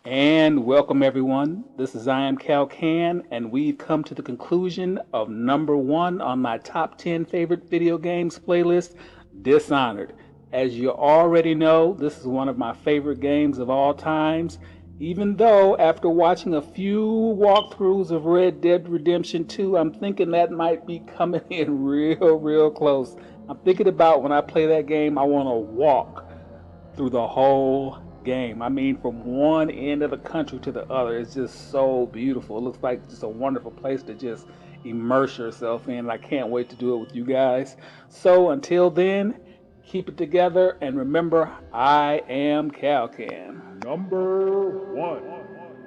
And welcome everyone. This is IAMKALKAN, and we've come to the conclusion of number one on my top 10 favorite video games playlist, Dishonored. As you already know, this is one of my favorite games of all times, even though after watching a few walkthroughs of Red Dead Redemption 2, I'm thinking that might be coming in real close. I'm thinking about when I play that game, I want to walk through the whole game. I mean, from one end of the country to the other. It's just so beautiful. It looks like just a wonderful place to just immerse yourself in. I can't wait to do it with you guys. So until then, keep it together and remember, I am Kalkan. Number one,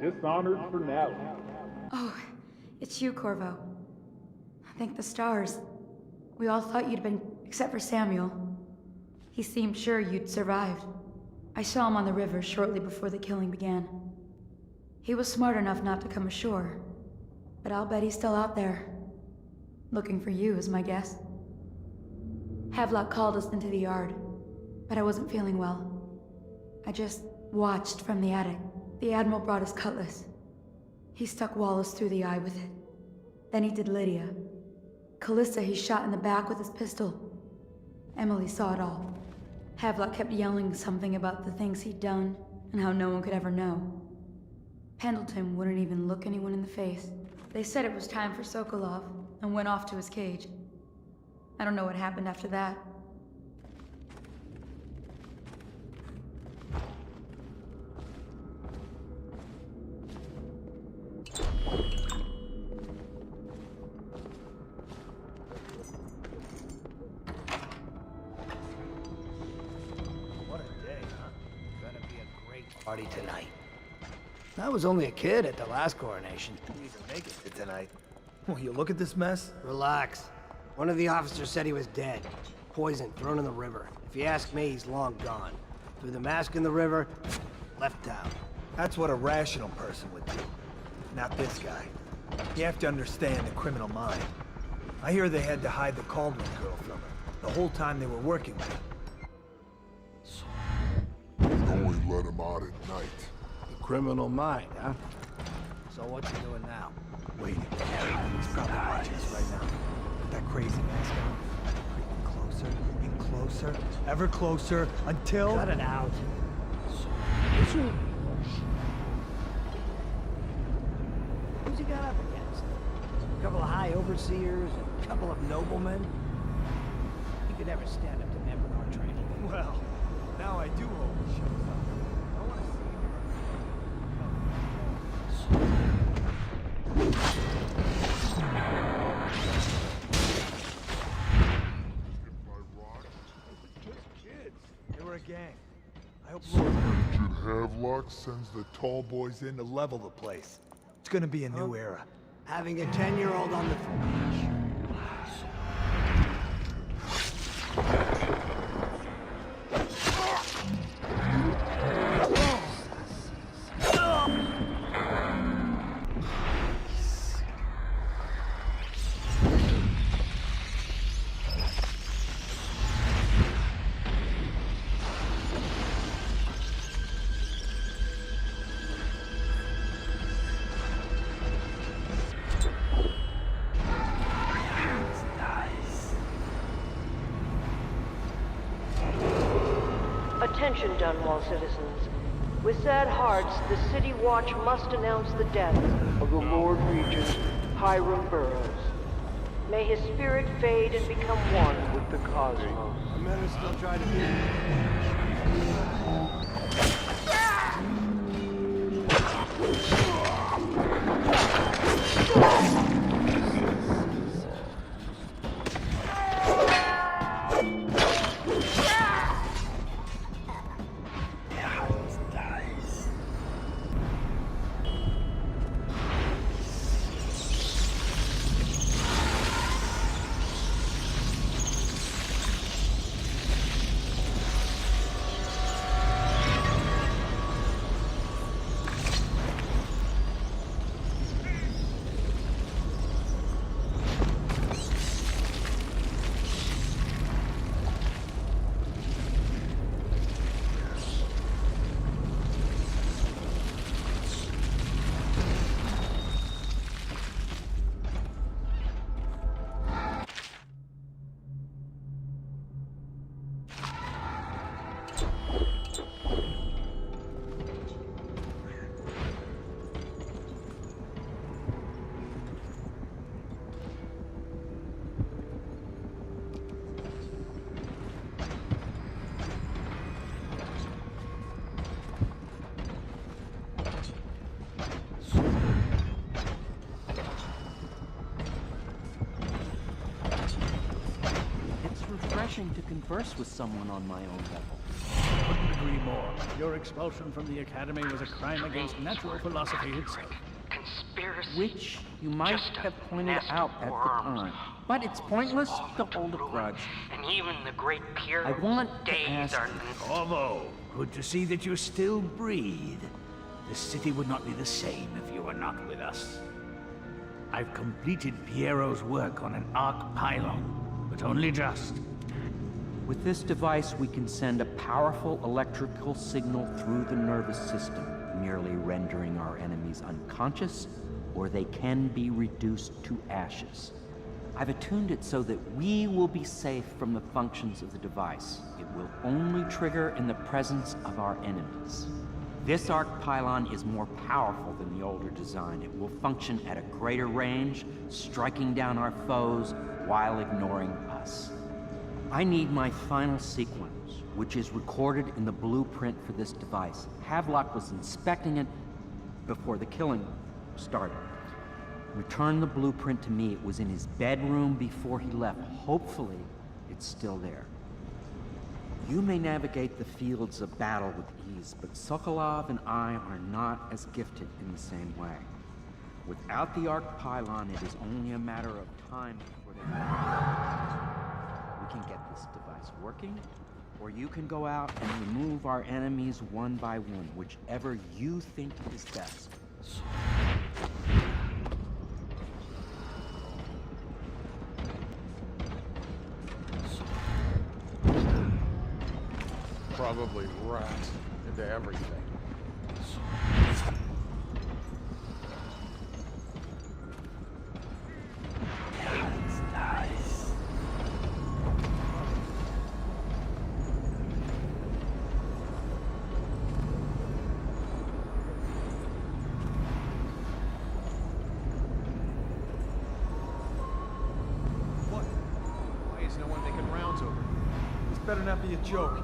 Dishonored for now. Oh, it's you, Corvo. Thank the stars. We all thought you'd been, except for Samuel. He seemed sure you'd survived. I saw him on the river shortly before the killing began. He was smart enough not to come ashore, but I'll bet he's still out there. Looking for you is my guess. Havelock called us into the yard, but I wasn't feeling well. I just watched from the attic. The Admiral brought his cutlass. He stuck Wallace through the eye with it. Then he did Lydia. Callista he shot in the back with his pistol. Emily saw it all. Havelock kept yelling something about the things he'd done and how no one could ever know. Pendleton wouldn't even look anyone in the face. They said it was time for Sokolov and went off to his cage. I don't know what happened after that. Party tonight. I was only a kid at the last coronation. Didn't even make it to tonight. Well, you look at this mess? Relax. One of the officers said he was dead. Poisoned, thrown in the river. If you ask me, he's long gone. Threw the mask in the river, left town. That's what a rational person would do. Not this guy. You have to understand the criminal mind. I hear they had to hide the Cauldron girl from her, the whole time they were working with her. Only let him out at night. The criminal mind, huh? So what you doing now? Waiting. He's probably watching us right now. Put that crazy mask on. Creeping closer and closer, ever closer, until... Cut it out. Who's he got up against? A couple of high overseers, a couple of noblemen? He could never stand up to men with our training. Well, now I do hope he shows up. I want to see Just kids. They were a gang. I hope Lord Agent Havelock sends the tall boys in to level the place. It's gonna be a new era. Having a 10-year-old on the... Attention, Dunwall citizens. With sad hearts, the City Watch must announce the death of the Lord Regent, Hiram Burroughs. May his spirit fade and become one with the cosmos. The men are still trying to be... refreshing to converse with someone on my own level. Couldn't agree more. Your expulsion from the Academy was a crime against natural philosophy itself. Conspiracy. Which you might have pointed out at the time. But it's pointless to hold a grudge. And even the great peer I want to days ask are... Corvo, good to see that you still breathe. The city would not be the same if you were not with us. I've completed Piero's work on an arc pylon, but only just. With this device, we can send a powerful electrical signal through the nervous system, merely rendering our enemies unconscious, or they can be reduced to ashes. I've attuned it so that we will be safe from the functions of the device. It will only trigger in the presence of our enemies. This arc pylon is more powerful than the older design. It will function at a greater range, striking down our foes while ignoring us. I need my final sequence, which is recorded in the blueprint for this device. Havelock was inspecting it before the killing started. Return the blueprint to me. It was in his bedroom before he left. Hopefully, it's still there. You may navigate the fields of battle with ease, but Sokolov and I are not as gifted in the same way. Without the arc pylon, it is only a matter of time before they... We can get this device working, or you can go out and remove our enemies one by one, whichever you think is best. Probably rats into everything. What? Why is no one making rounds over? This better not be a joke.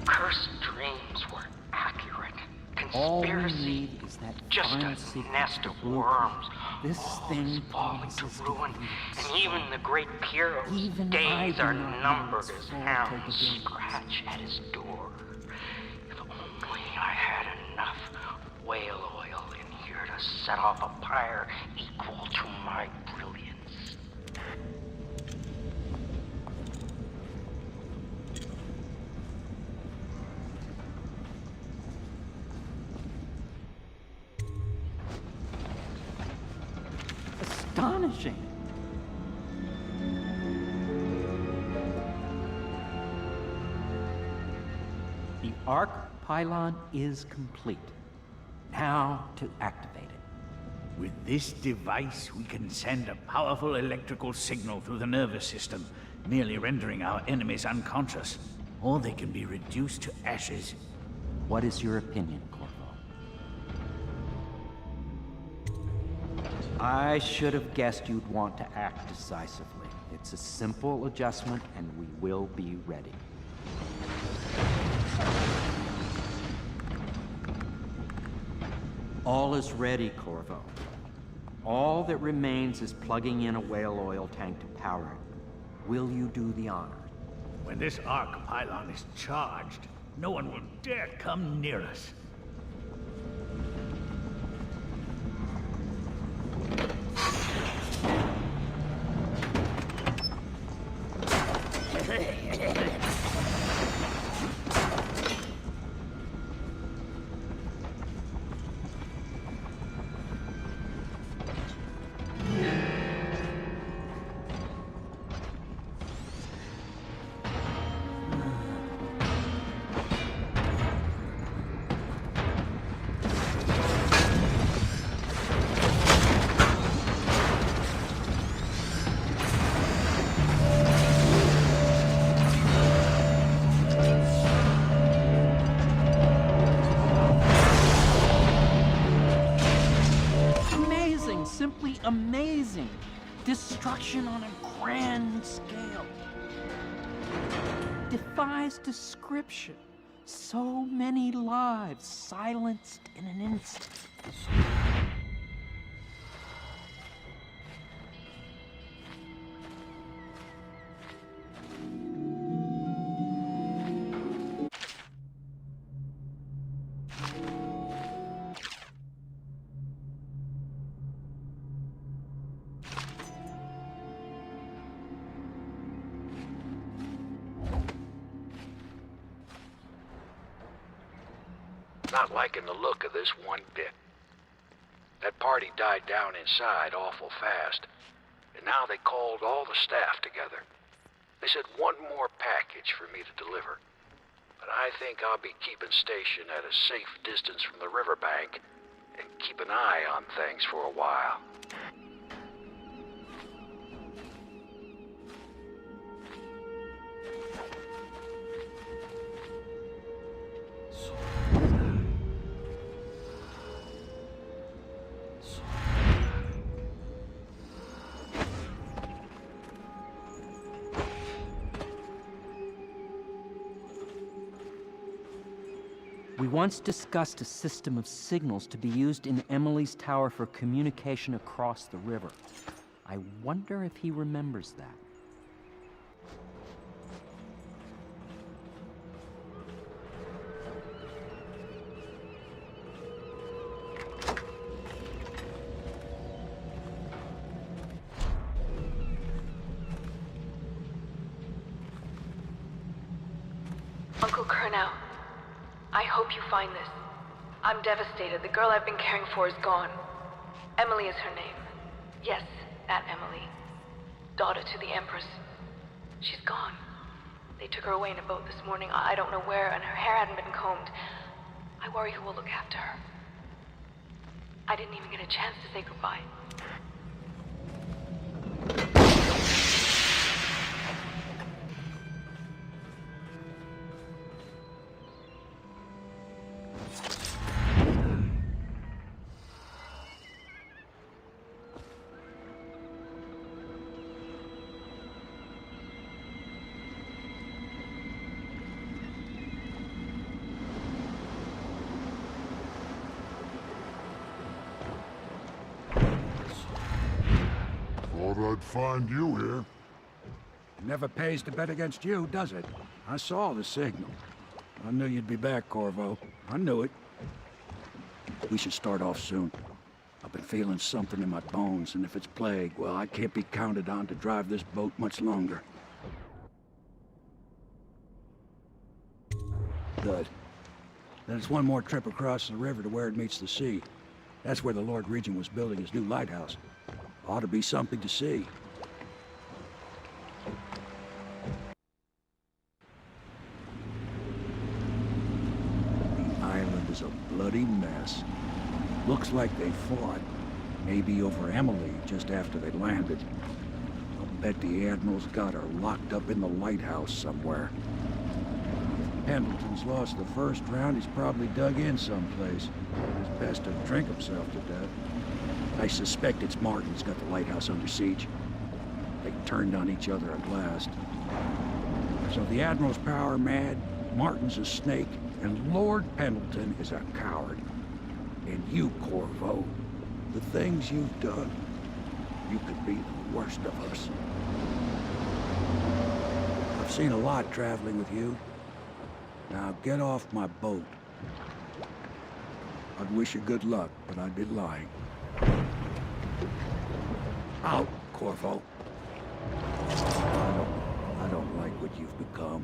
Cursed dreams were accurate. All we Conspiracy. need is that Just final a sequence nest of of blueprint. worms. This All thing is falling to promises to ruin, be and even the great hero's Even I days do are not know numbered its as full hounds capabilities. scratch at his door. If only I had enough whale oil in here to set off a pyre equal to my brilliance. Astonishing! The arc pylon is complete. Now to activate it. With this device, we can send a powerful electrical signal through the nervous system, merely rendering our enemies unconscious. Or they can be reduced to ashes. What is your opinion, Corvo? I should have guessed you'd want to act decisively. It's a simple adjustment, and we will be ready. All is ready, Corvo. All that remains is plugging in a whale oil tank to power it. Will you do the honor? When this arc pylon is charged, no one will dare come near us. Simply amazing. Destruction on a grand scale. Defies description. So many lives silenced in an instant. Not liking the look of this one bit. That party died down inside awful fast, and now they called all the staff together. They said one more package for me to deliver, but I think I'll be keeping station at a safe distance from the riverbank and keep an eye on things for a while. We once discussed a system of signals to be used in Emily's tower for communication across the river. I wonder if he remembers that. Uncle Kurnow, I hope you find this. I'm devastated. The girl I've been caring for is gone. Emily is her name. Yes, that Emily. Daughter to the Empress. She's gone. They took her away in a boat this morning. I don't know where, and her hair hadn't been combed. I worry who will look after her. I didn't even get a chance to say goodbye. Thought I'd find you here. It never pays to bet against you, does it? I saw the signal. I knew you'd be back, Corvo. I knew it. We should start off soon. I've been feeling something in my bones, and if it's plague, well, I can't be counted on to drive this boat much longer. Good. Then it's one more trip across the river to where it meets the sea. That's where the Lord Regent was building his new lighthouse. Ought to be something to see. The island is a bloody mess. Looks like they fought. Maybe over Emily just after they landed. I'll bet the Admiral's got her locked up in the lighthouse somewhere. If Pendleton's lost the first round, he's probably dug in someplace. It's best to drink himself to death. I suspect it's Martin's got the lighthouse under siege. They turned on each other at last. So the Admiral's power mad, Martin's a snake, and Lord Pendleton is a coward. And you, Corvo, the things you've done, you could be the worst of us. I've seen a lot traveling with you. Now get off my boat. I'd wish you good luck, but I'd be lying. Out, Corvo. I don't like what you've become.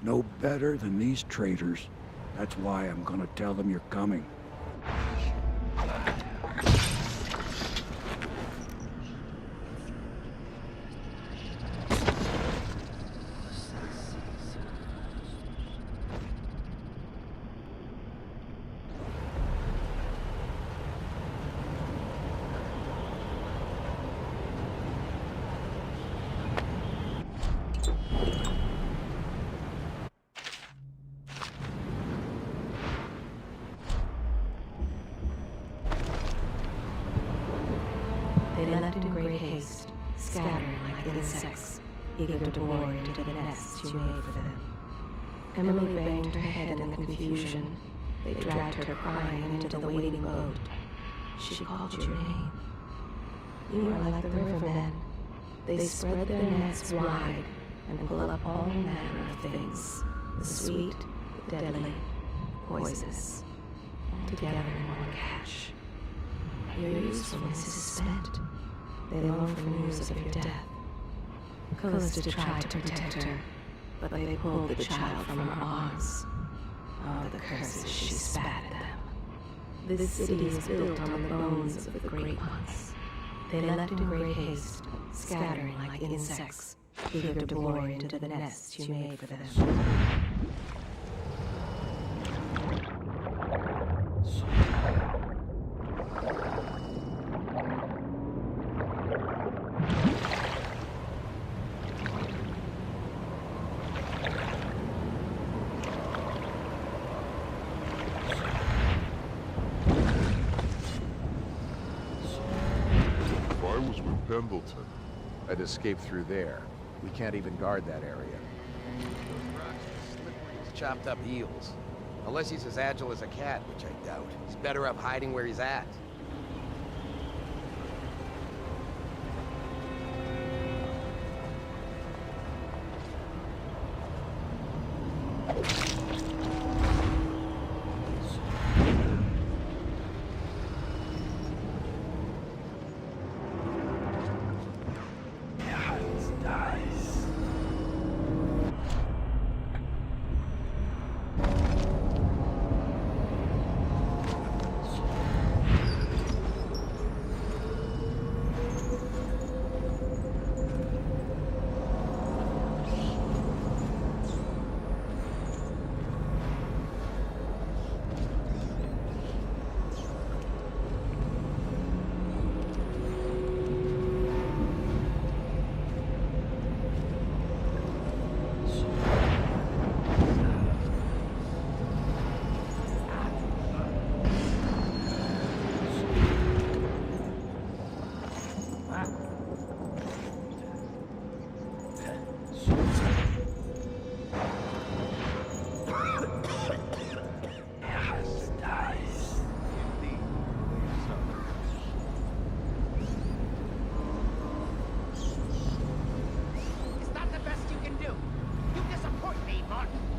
No better than these traitors. That's why I'm gonna tell them you're coming. They left in great haste, scattering like insects, eager to bore into the nests you made for them. Emily banged her head in the confusion. They dragged her crying into the waiting boat. She called your name. You are like the rivermen. They spread their nets wide and pull up all manner of things, the sweet, the deadly, poisonous, all together in one catch. Your usefulness is spent. They long for news of your death. Callista tried to protect her, but they pulled the child from her arms. Oh, the curses she spat at them. This city is built on the bones of the great ones. They left in great haste, scattering like insects, eager to bore into the nests you made for them. Pendleton. I'd escape through there. We can't even guard that area. Those rocks are slippery as chopped up eels. Unless he's as agile as a cat, which I doubt. He's better up hiding where he's at.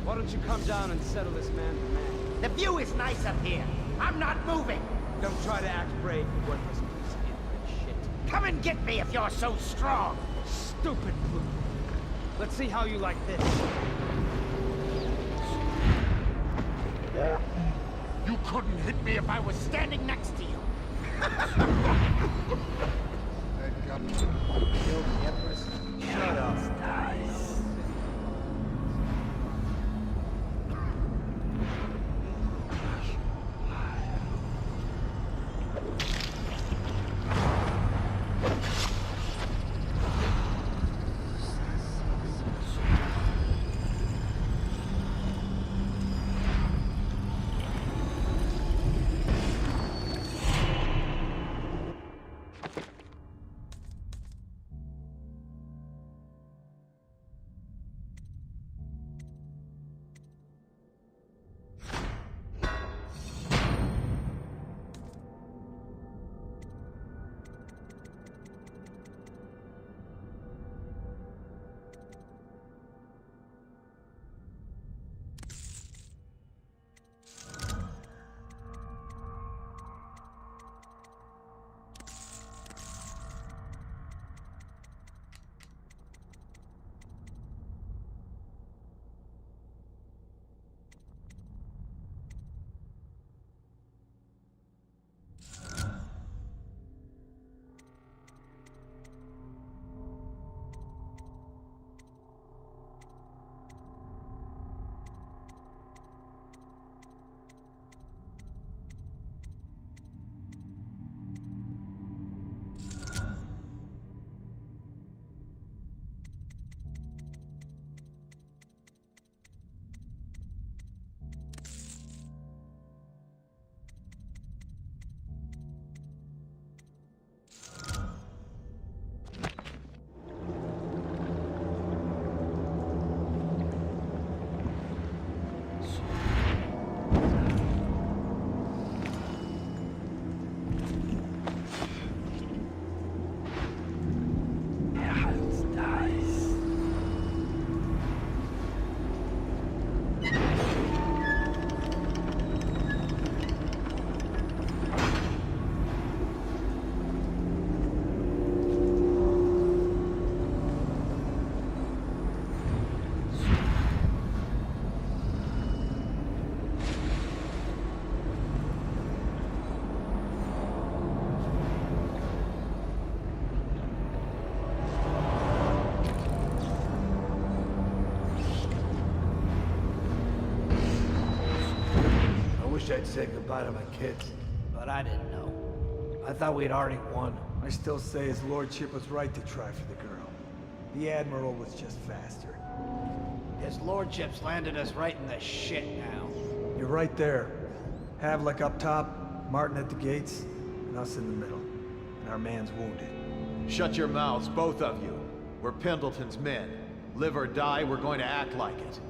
Why don't you come down and settle this man to man? The view is nice up here. I'm not moving. Don't try to act brave, you worthless piece of ignorant shit. Come and get me if you're so strong. Stupid fool. Let's see how you like this. You couldn't hit me if I was standing next to you. Killed the Empress? Shut up. wished I'd said goodbye to my kids. But I didn't know. I thought we'd already won. I still say his lordship was right to try for the girl. The Admiral was just faster. His lordship's landed us right in the shit now. You're right there. Havlik up top, Martin at the gates, and us in the middle. And our man's wounded. Shut your mouths, both of you. We're Pendleton's men. Live or die, we're going to act like it.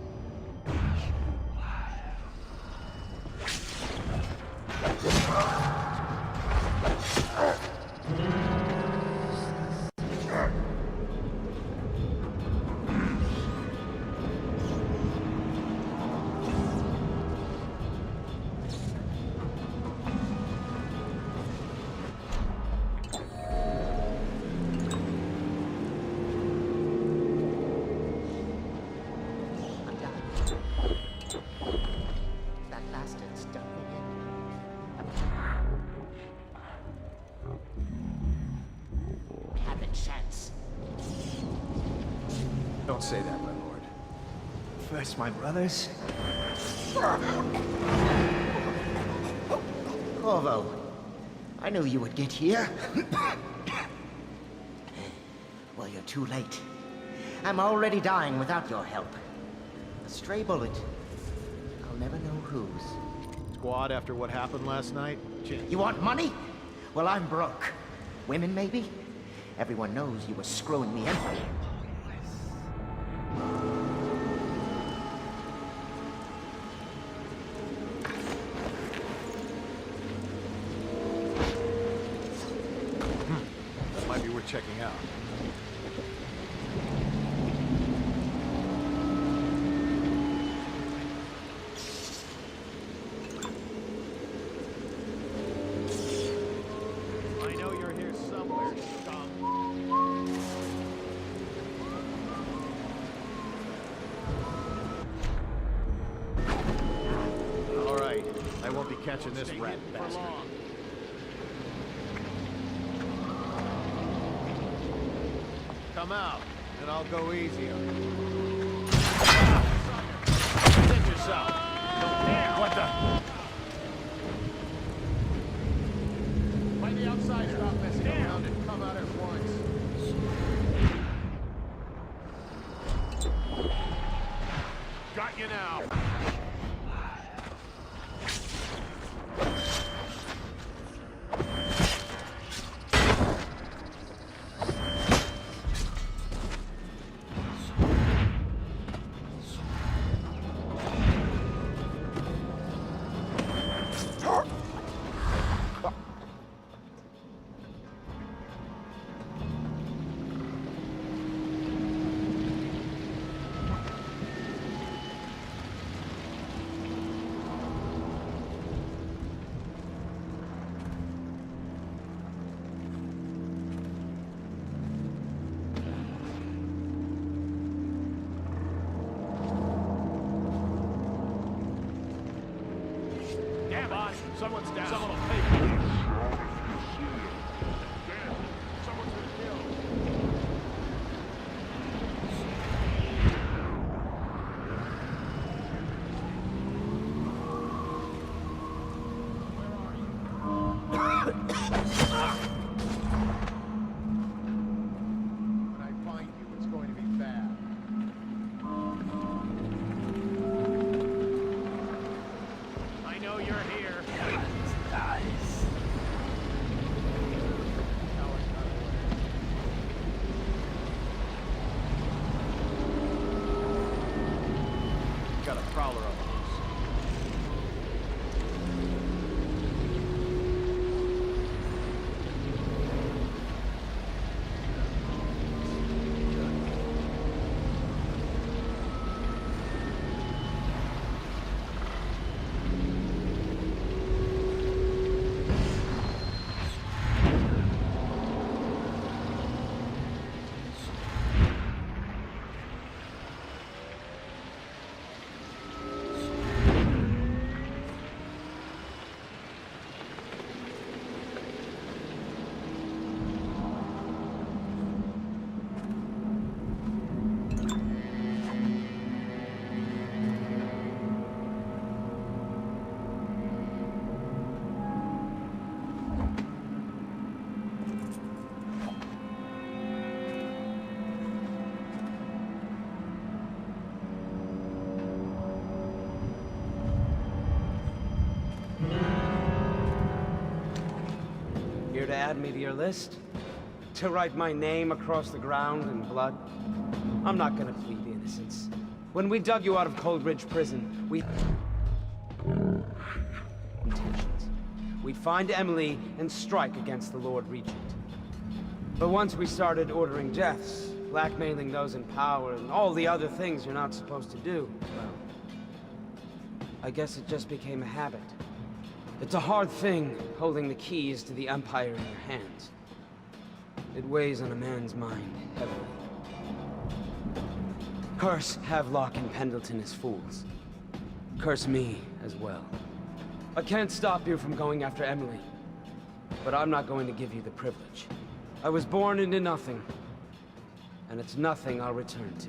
Don't say that, my lord. First, my brothers. Corvo, I knew you would get here. Well, you're too late. I'm already dying without your help. A stray bullet. I'll never know whose. Squad, after what happened last night? You want money? Well, I'm broke. Women, maybe? Everyone knows you were screwing the Emperor. That might be worth checking out. I know you're here somewhere, scum. All right, I won't be catching this rat bastard. Come out, and I'll go easy on you. Get yourself. Damn, what the? By the outside, stop messing around and come out at once. Got you now. Someone's down. Someone will pay for this. Damn, someone's been killed. When I find you, it's going to be bad. I know you're here. Die. add me to your list? To write my name across the ground in blood? I'm not gonna plead innocence. When we dug you out of Coldridge Prison, we... intentions. We'd find Emily and strike against the Lord Regent. But once we started ordering deaths, blackmailing those in power, and all the other things you're not supposed to do, well, I guess it just became a habit. It's a hard thing, holding the keys to the Empire in your hands. It weighs on a man's mind heavily. Curse Havelock and Pendleton as fools. Curse me as well. I can't stop you from going after Emily, but I'm not going to give you the privilege. I was born into nothing, and it's nothing I'll return to.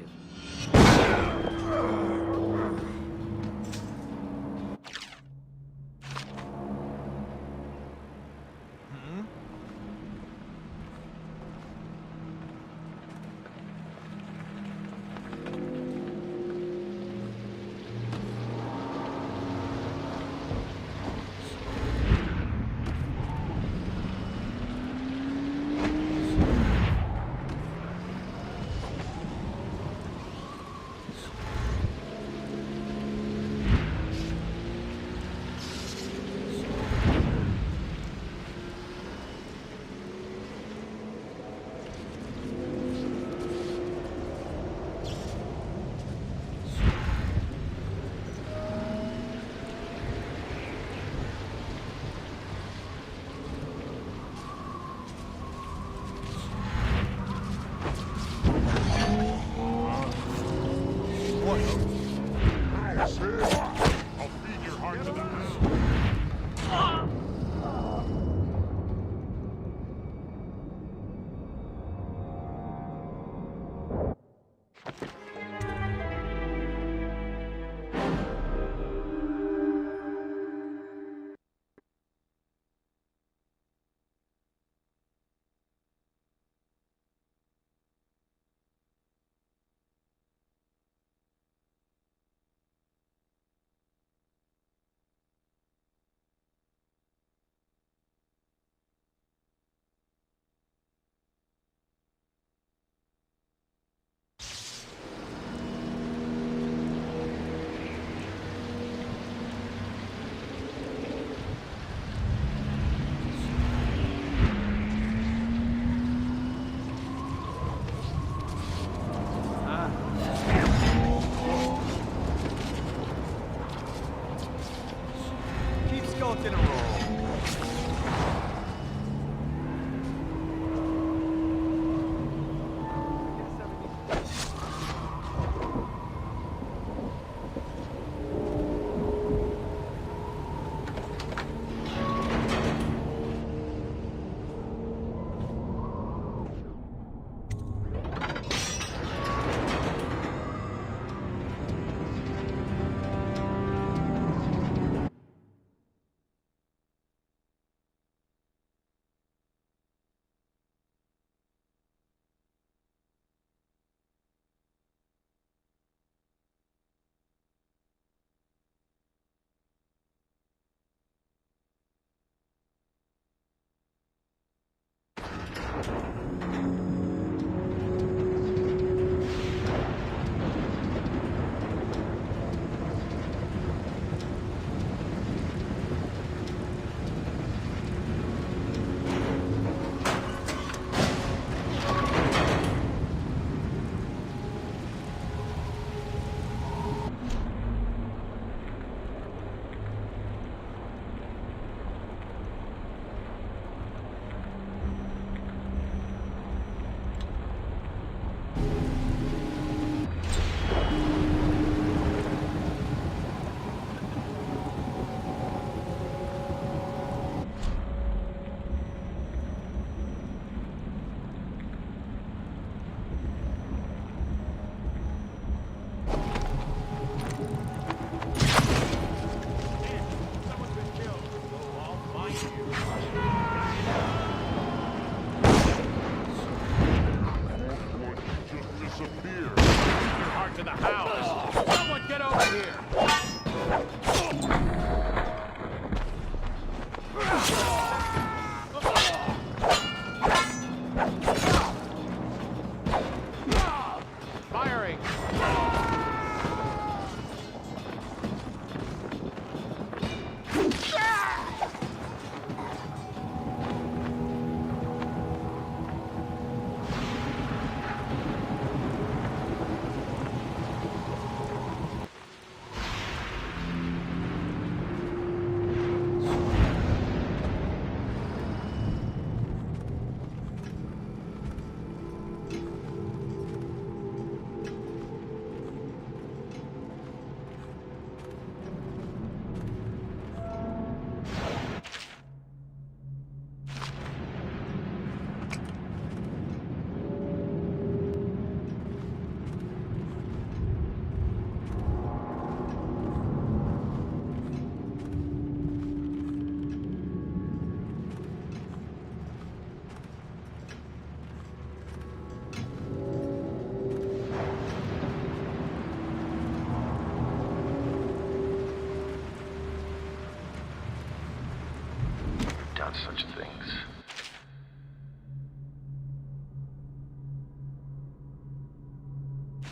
about such things.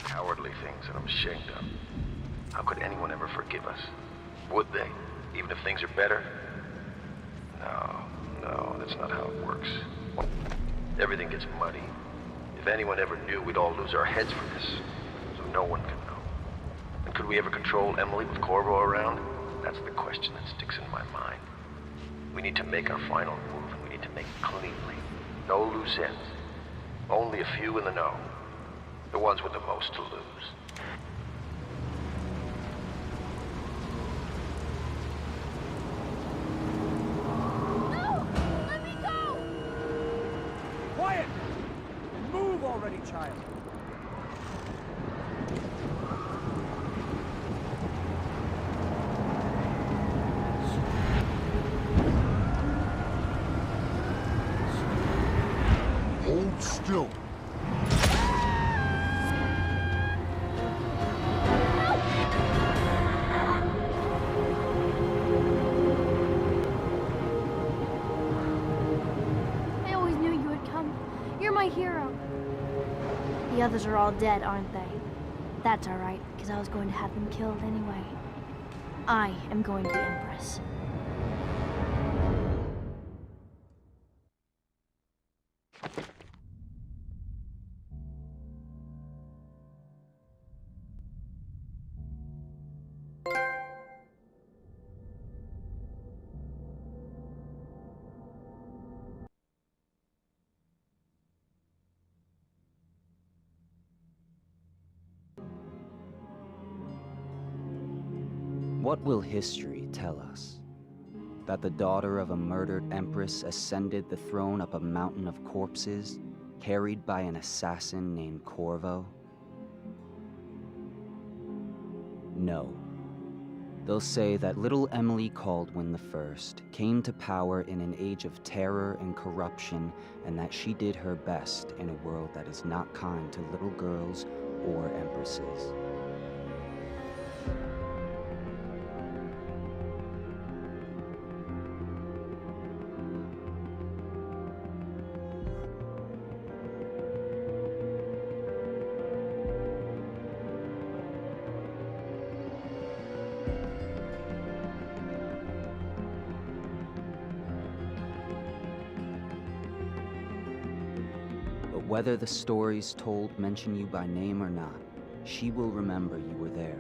Cowardly things that I'm ashamed of. How could anyone ever forgive us? Would they? Even if things are better? No, that's not how it works. Everything gets muddy. If anyone ever knew, we'd all lose our heads for this. So no one can know. And could we ever control Emily with Corvo around? That's the question that sticks in my mind. We need to make our final move, and we need to make it cleanly. No loose ends. Only a few in the know. The ones with the most to lose. No! Let me go! Quiet! Move already, child. Hold still. I always knew you would come. You're my hero. The others are all dead, aren't they? That's all right, because I was going to have them killed anyway. I am going to be Empress. What will history tell us? That the daughter of a murdered empress ascended the throne up a mountain of corpses, carried by an assassin named Corvo? No. They'll say that little Emily Kaldwin I came to power in an age of terror and corruption, and that she did her best in a world that is not kind to little girls or empresses. Whether the stories told mention you by name or not, she will remember you were there,